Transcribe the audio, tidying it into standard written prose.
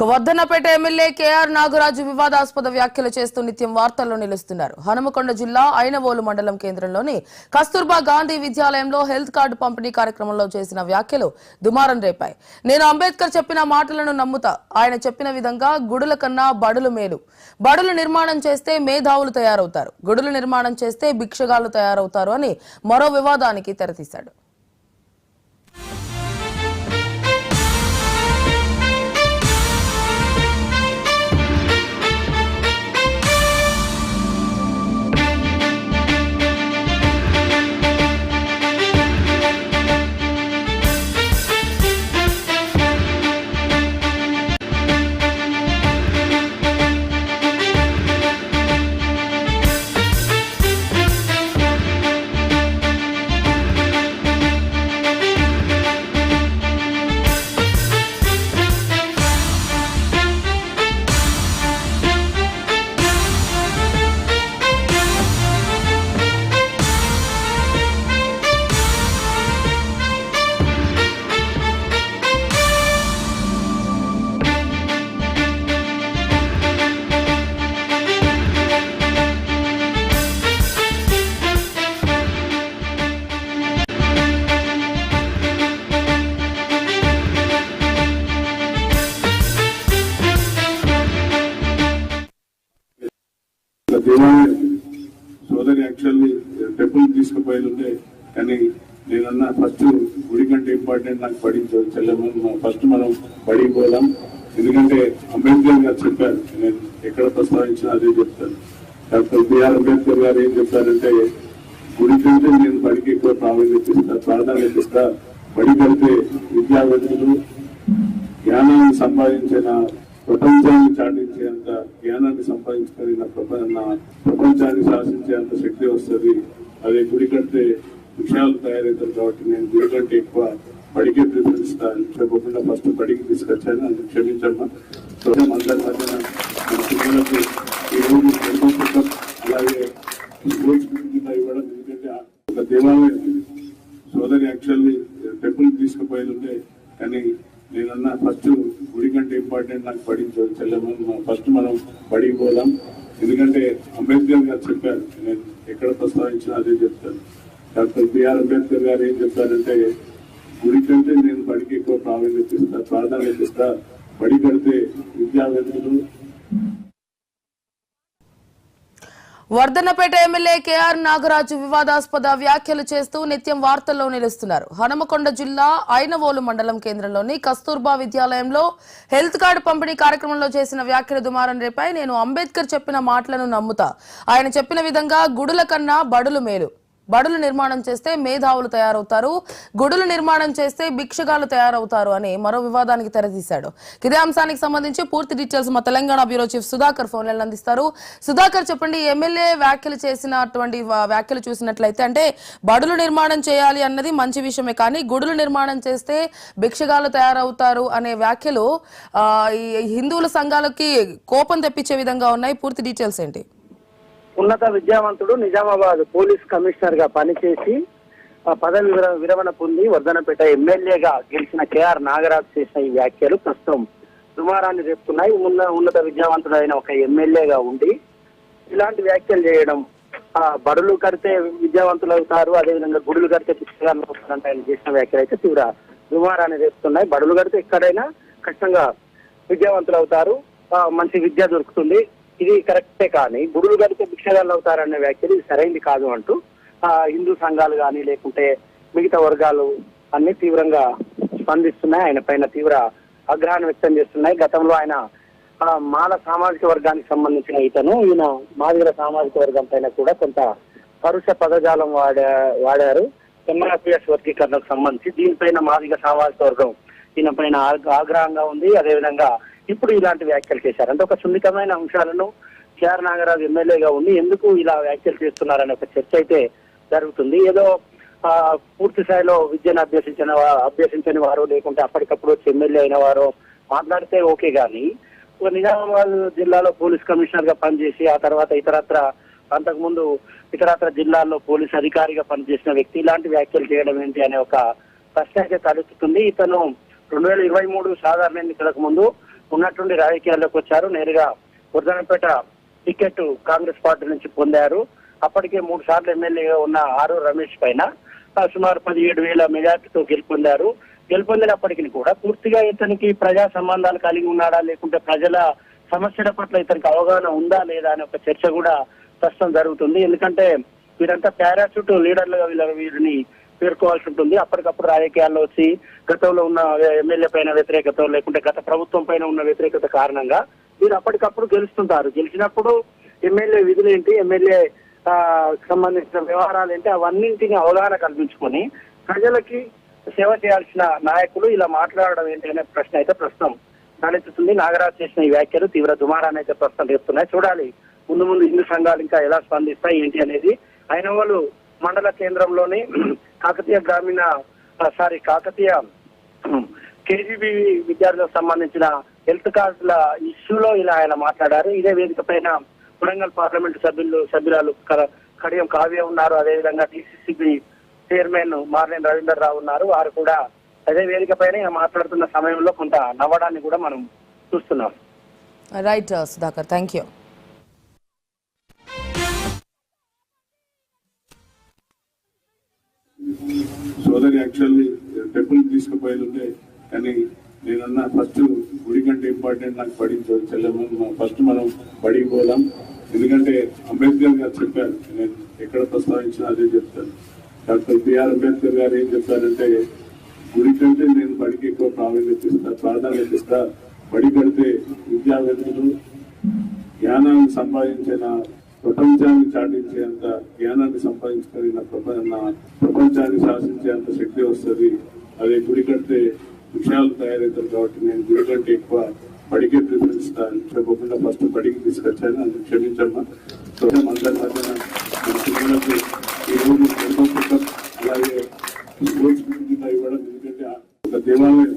Wardhannapet MLA KR Nagaraju వివాదాస్పద వ్యాఖ్యలు చేస్తూ నిత్యం వార్తల్లో నిలుస్తున్నారు. హనుమకొండ జిల్లా ఐనవోలు మండలం కేంద్రంలోని కస్తూర్బా గాంధీ విద్యాలయంలో హెల్త్ కార్డు పంపిణీ కార్యక్రమంలో చేసిన వ్యాఖ్యలు దుమారం రేపాయి. నేను అంబేద్కర్ చెప్పిన మాటలను నమ్ముతా. ఆయన చెప్పిన విధంగా గుడుల కన్నా బడులు మేలు. బడులు నిర్మాణం చేస్తే మేధావులు తయారవుతారు, గుడులు నిర్మాణం చేస్తే భిక్షగాళ్లు తయారవుతారు అని మరో వివాదానికి తెరతీశాడు. సోదరి యాక్చువల్లీ టెంపుల్ తీసుకుపోయింటే కానీ నేనన్నా ఫస్ట్ గుడి కంటే ఇంపార్టెంట్ నాకు పడించదు చెల్లెమ్మ. ఫస్ట్ మనం బడికి పోదాం, ఎందుకంటే అంబేద్కర్ గారు చెప్పారు, నేను ఎక్కడ ప్రస్తావించినా అదే చెప్తాను. డాక్టర్ బిఆర్ అంబేద్కర్ గారు ఏం చెప్పారంటే గుడి కంటే నేను బడికి ఎక్కువ ప్రాధాన్యత ఇస్తా. బడి కంటే విద్యావేత్తలు జ్ఞానాన్ని సంపాదించిన ప్రపంచాన్ని చాటించేంత జ్ఞానాన్ని సంపాదించుకొని నా ప్రపంచాన్ని శాసించేంత శక్తి వస్తుంది. అదే గుడి కంటే విషయాలు తయారవుతారు కాబట్టి నేను గుడి కంటే ఎక్కువ బడికే ప్రిఫరెన్స్ ఇస్తాను. చెప్పకుండా ఫస్ట్ బడికి తీసుకొచ్చాను, అందుకు క్షమించమ్మా. సో అందరి మధ్యన మన పిల్లలకు ఈ రోజు అలాగే స్పోర్ట్స్ ఇవ్వడం, ఎందుకంటే ఒక దేవాలయం సోదరి యాక్చువల్లీ టెంపుల్ తీసుకుపోయింటే కానీ నేనన్నా ఫస్ట్ గుడి కంటే ఇంపార్టెంట్ నాకు పడించదు చెల్లెమ్మ. ఫస్ట్ మనం బడికి పోదాం, ఎందుకంటే అంబేద్కర్ గారు చెప్పారు, నేను ఎక్కడ ప్రస్తావించినా అదే చెప్తాను. డాక్టర్ బిఆర్ అంబేద్కర్ గారు ఏం చెప్పారంటే గుడి కంటే నేను బడికి ఎక్కువ ప్రాధాన్యత ఇస్తా. బడి కడితే విద్యావేత్తలు. వర్ధన్నపేట ఎమ్మెల్యే కేఆర్ నాగరాజు వివాదాస్పద వ్యాఖ్యలు చేస్తూ నిత్యం వార్తల్లో నిలుస్తున్నారు. హనుమకొండ జిల్లా ఐనవోలు మండలం కేంద్రంలోని కస్తూర్బా విద్యాలయంలో హెల్త్ కార్డు పంపిణీ కార్యక్రమంలో చేసిన వ్యాఖ్యలు దుమారం రేపాయి. నేను అంబేద్కర్ చెప్పిన మాటలను నమ్ముతా. ఆయన చెప్పిన విధంగా గుడుల కన్నా బడులు మేలు. బడులు నిర్మాణం చేస్తే మేధావులు తయారవుతారు, గుడులు నిర్మాణం చేస్తే భిక్షగాళ్లు తయారవుతారు అని మరో వివాదానికి తెరతీశాడు. ఇదే అంశానికి సంబంధించి పూర్తి డీటెయిల్స్ మా Telangana bureau chief Sudhakar phone line అందిస్తారు. సుధాకర్, చెప్పండి, ఎమ్మెల్యే వ్యాఖ్యలు చేసినటువంటి వ్యాఖ్యలు చూసినట్లయితే అంటే బడులు నిర్మాణం చేయాలి అన్నది మంచి విషయమే, కానీ గుడులు నిర్మాణం చేస్తే భిక్షగాళ్లు తయారవుతారు అనే వ్యాఖ్యలు హిందువుల సంఘాలకి కోపం తెప్పించే విధంగా ఉన్నాయి. పూర్తి డీటెయిల్స్ ఏంటి? ఉన్నత విద్యావంతుడు నిజామాబాద్ పోలీస్ కమిషనర్ గా పనిచేసి పదవి విరమణ పొంది వర్ధన్నపేట ఎమ్మెల్యేగా గెలిచిన కేఆర్ నాగరాజు చేసిన ఈ వ్యాఖ్యలు ప్రస్తుతం దుమారాన్ని రేపుతున్నాయి. ఉన్నత విద్యావంతుడు అయిన ఒక ఎమ్మెల్యేగా ఉండి ఇలాంటి వ్యాఖ్యలు చేయడం, బడులు కడితే విద్యావంతులు అవుతారు, అదేవిధంగా గుడులు కడితే పుస్తకాలు అవుతారంటే ఆయన చేసిన వ్యాఖ్యలు అయితే తీవ్ర దుమారాన్ని రేపుతున్నాయి. బడులు కడితే ఎక్కడైనా కష్టంగా విద్యావంతులు అవుతారు, మంచి విద్య దొరుకుతుంది, ఇది కరెక్టే, కానీ గుడులు కడితే భిక్షగాళ్ళు అవుతారనే వ్యాఖ్యలు ఇది సరైంది కాదు అంటూ హిందూ సంఘాలు కానీ లేకుంటే మిగతా వర్గాలు అన్ని తీవ్రంగా స్పందిస్తున్నాయి. ఆయన పైన తీవ్ర ఆగ్రహాన్ని వ్యక్తం చేస్తున్నాయి. గతంలో ఆయన మాల సామాజిక వర్గానికి సంబంధించిన ఈయన మాదిగల సామాజిక వర్గం పైన కూడా కొంత పరుష పదజాలం వాడారు. ఎంఆర్పిఎస్ వర్గీకరణకు సంబంధించి దీనిపైన మాదిగ సామాజిక వర్గం ఈయన పైన ఆగ్రహంగా ఉంది. అదేవిధంగా ఇప్పుడు ఇలాంటి వ్యాఖ్యలు చేశారు. అంటే ఒక సున్నితమైన అంశాలను కేఆర్ నాగరాజు ఎమ్మెల్యేగా ఉండి ఎందుకు ఇలా వ్యాఖ్యలు చేస్తున్నారనే ఒక చర్చ అయితే జరుగుతుంది. ఏదో పూర్తి స్థాయిలో విద్యను అభ్యసించని వారు లేకుంటే అప్పటికప్పుడు వచ్చి ఎమ్మెల్యే అయిన వారు మాట్లాడితే ఓకే, కానీ నిజామాబాద్ జిల్లాలో పోలీస్ కమిషనర్ గా పనిచేసి ఆ తర్వాత అంతకుముందు ఇతరత్ర జిల్లాల్లో పోలీస్ అధికారిగా పనిచేసిన వ్యక్తి ఇలాంటి వ్యాఖ్యలు చేయడం ఏంటి అనే ఒక ప్రశ్న అయితే తలెత్తుతుంది. ఇతను 2023 సాధారణ ఎన్నికలకు ముందు ఉన్నట్టుండి రాజకీయాల్లోకి వచ్చారు. నేరుగా వర్ధనపేట టికెట్ కాంగ్రెస్ పార్టీ నుంచి పొందారు. అప్పటికే 3 సార్లు ఎమ్మెల్యేగా ఉన్న ఆరు రమేష్ పైన సుమారు 17,000 మెజార్టీతో గెలుపొందినప్పటికీ కూడా పూర్తిగా ఇతనికి ప్రజా సంబంధాలు కలిగి ఉన్నాడా, లేకుంటే ప్రజల సమస్యల పట్ల ఇతనికి అవగాహన ఉందా లేదా అనే ఒక చర్చ కూడా ప్రస్తుతం జరుగుతుంది. ఎందుకంటే వీరంతా పారాషూట్ లీడర్లుగా వీరిని పేర్కోవాల్సి ఉంటుంది. అప్పటికప్పుడు రాజకీయాల్లో వచ్చి గతంలో ఉన్న ఎమ్మెల్యే పైన వ్యతిరేకత, లేకుంటే గత ప్రభుత్వం పైన ఉన్న వ్యతిరేకత కారణంగా వీరు అప్పటికప్పుడు గెలుస్తుంటారు. గెలిచినప్పుడు ఎమ్మెల్యే విధులేంటి, ఎమ్మెల్యే సంబంధించిన వ్యవహారాలు ఏంటి, అవన్నింటినీ అవగాహన కల్పించుకొని ప్రజలకి సేవ చేయాల్సిన నాయకులు ఇలా మాట్లాడడం ఏంటి అనే ప్రశ్న అయితే ప్రస్తుతం తలెత్తుతుంది. నాగరాజ్ చేసిన ఈ వ్యాఖ్యలు తీవ్ర దుమారాన్ని అయితే ప్రస్తుతం రేపుతున్నాయి. చూడాలి ముందు హిందూ సంఘాలు ఇంకా ఎలా స్పందిస్తాయి ఏంటి అనేది. అయిన వాళ్ళు మండల కేంద్రంలోని కాకతీయ కేజీబీ విద్యార్థులకు సంబంధించిన హెల్త్ కార్డుల ఇష్యూలో ఇలా ఆయన మాట్లాడారు. ఇదే వేదిక పైన వరంగల్ పార్లమెంటు సభ్యురాలు కడియం కావ్య ఉన్నారు. అదేవిధంగా టీసీసీబీ చైర్మన్ మార్లెన్ రవీందర్ రావు ఉన్నారు. వారు కూడా అదే వేదిక పైన మాట్లాడుతున్న సమయంలో కొంత నవ్వడాన్ని కూడా మనం చూస్తున్నాం. Right Sudhakar, thank you. సోదరి యాక్చువల్లీ టెంపుల్ తీసుకుపోయింటే, కానీ నేనన్నా ఫస్ట్ గుడి కంటే ఇంపార్టెంట్ నాకు బడి చెల్లెమ్మ. ఫస్ట్ మనం బడికి పోదాం. ఎందుకంటే అంబేద్కర్ గారు చెప్పారు, నేను ఎక్కడ ప్రస్తావించినా అదే చెప్తాను. డాక్టర్ బిఆర్ అంబేద్కర్ గారు ఏం చెప్పారంటే, గుడి కంటే నేను బడికి ఎక్కువ ప్రాధాన్యత ఇస్తా. బడి కడితే విద్యావేత్తలు జ్ఞానాన్ని సంపాదించిన, ప్రపంచాన్ని చాటించేంత జ్ఞానాన్ని సంపాదించుకుని ప్రపంచాన్ని శాసించేంత శక్తి వస్తుంది. అదే గుడి కడితే విషయాలు తయారవుతారు. కాబట్టి నేను గుడి కంటే ఎక్కువ బడికే ప్రిఫరెన్స్ ఇస్తాను. చెప్పకుండా ఫస్ట్ బడికి తీసుకొచ్చాను, అందుకు క్షమించమ్మా. అందరి మధ్యన మన పిల్లలకు ఈ రోజు అలాగే స్పోర్ట్స్ ఇవ్వడం. ఎందుకంటే ఒక దేవాలయం